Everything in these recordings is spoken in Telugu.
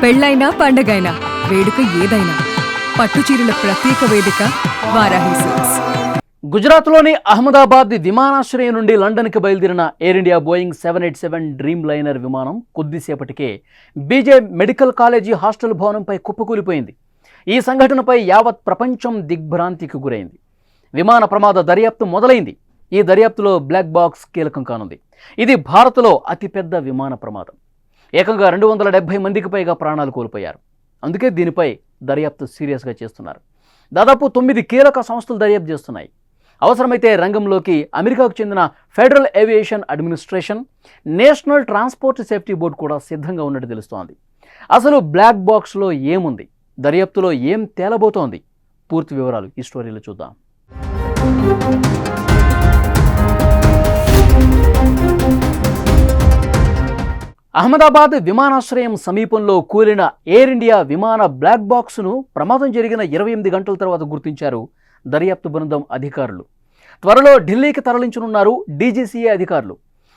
పెళ్ళైనా పండగైనా వేడుక ఏదైనా పట్టుచీరల ప్రత్యేక వేదిక వారాహి సిల్క్స్. గుజరాత్లోని అహ్మదాబాద్ విమానాశ్రయం నుండి లండన్కి బయలుదేరిన air India Boeing 787 dream liner విమానం కొద్దిసేపటికే బీజే మెడికల్ కాలేజీ హాస్టల్ భవనంపై కుప్పకూలిపోయింది. ఈ సంఘటనపై యావత్ ప్రపంచం దిగ్భ్రాంతికి గురైంది. విమాన ప్రమాద దర్యాప్తు మొదలైంది. ఈ దర్యాప్తులో బ్లాక్ బాక్స్ కీలకం కానుంది. ఇది భారత్లో అతిపెద్ద విమాన ప్రమాదం. ఏకంగా 270 మందికి పైగా ప్రాణాలు కోల్పోయారు. అందుకే దీనిపై దర్యాప్తు సీరియస్గా చేస్తున్నారు. దాదాపు 9 కీలక సంస్థలు దర్యాప్తు చేస్తున్నాయి. అవసరమైతే రంగంలోకి అమెరికాకు చెందిన federal aviation administration, national transport safety board కూడా సిద్ధంగా ఉన్నట్టు తెలుస్తోంది. అసలు బ్లాక్ బాక్స్లో ఏముంది, దర్యాప్తులో ఏం తేలబోతోంది, పూర్తి వివరాలు ఈ స్టోరీలో చూద్దాం. అహ్మదాబాద్ విమానాశ్రయం సమీపంలో కూలిన ఎయిర్ ఇండియా విమాన బ్లాక్ బాక్స్ను ప్రమాదం జరిగిన 28 గంటల తర్వాత గుర్తించారు దర్యాప్తు బృందం అధికారులు. త్వరలో ఢిల్లీకి తరలించనున్నారు డీజీసీఏ అధికారులు.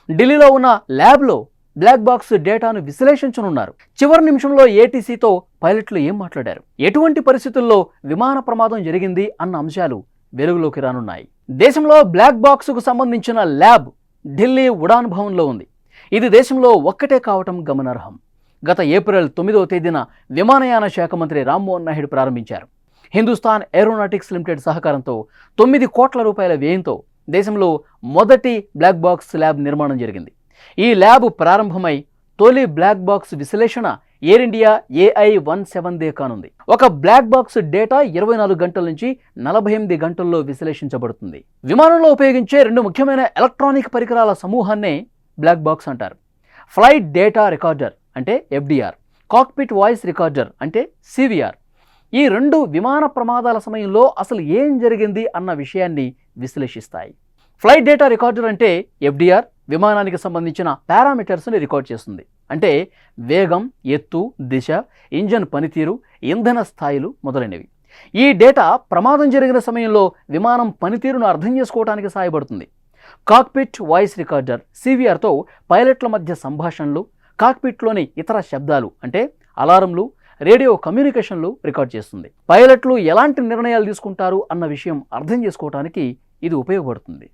ఢిల్లీలో ఉన్న ల్యాబ్లో బ్లాక్ బాక్స్ డేటాను విశ్లేషించనున్నారు. చివరి నిమిషంలో ఏటీసీతో పైలట్లు ఏం మాట్లాడారు, ఎటువంటి పరిస్థితుల్లో విమాన ప్రమాదం జరిగింది అన్న అంశాలు వెలుగులోకి రానున్నాయి. దేశంలో బ్లాక్ బాక్స్కు సంబంధించిన ల్యాబ్ ఢిల్లీ ఉడాన్ భవన్లో ఉంది. ఇది దేశంలో ఒక్కటే కావటం గమనార్హం. గత ఏప్రిల్ 9వ తేదీన విమానయాన శాఖ మంత్రి రామ్మోహన్ నాయుడు ప్రారంభించారు. హిందుస్థాన్ ఏరోనాటిక్స్ లిమిటెడ్ సహకారంతో 9 కోట్ల రూపాయల వ్యయంతో దేశంలో మొదటి బ్లాక్ బాక్స్ ల్యాబ్ నిర్మాణం జరిగింది. ఈ ల్యాబ్ ప్రారంభమై తొలి బ్లాక్ బాక్స్ విశ్లేషణ ఎయిర్ ఇండియా AI-17 కానుంది. ఒక బ్లాక్ బాక్స్ డేటా 24 గంటల నుంచి 48 గంటల్లో విశ్లేషించబడుతుంది. విమానంలో ఉపయోగించే 2 ముఖ్యమైన ఎలక్ట్రానిక్ పరికరాల సమూహాన్నే బ్లాక్ బాక్స్ అంటారు. ఫ్లైట్ డేటా రికార్డర్ అంటే FDR, కాక్పిట్ వాయిస్ రికార్డర్ అంటే CVR. ఈ 2 విమాన ప్రమాదాల సమయంలో అసలు ఏం జరిగింది అన్న విషయాన్ని విశ్లేషిస్తాయి. ఫ్లైట్ డేటా రికార్డర్ అంటే FDR విమానానికి సంబంధించిన పారామీటర్స్ని రికార్డ్ చేస్తుంది. అంటే వేగం, ఎత్తు, దిశ, ఇంజన్ పనితీరు, ఇంధన స్థాయిలు మొదలైనవి. ఈ డేటా ప్రమాదం జరిగిన సమయంలో విమానం పనితీరును అర్థం చేసుకోవడానికి సహాయపడుతుంది. కాక్పిట్ వాయిస్ రికార్డర్ CVRతో పైలట్ల మధ్య సంభాషణలు, కాక్పిట్లోని ఇతర శబ్దాలు అంటే అలారంలు, రేడియో కమ్యూనికేషన్లు రికార్డ్ చేస్తుంది. పైలట్లు ఎలాంటి నిర్ణయాలు తీసుకుంటారు అన్న విషయం అర్థం చేసుకోవడానికి ఇది ఉపయోగపడుతుంది.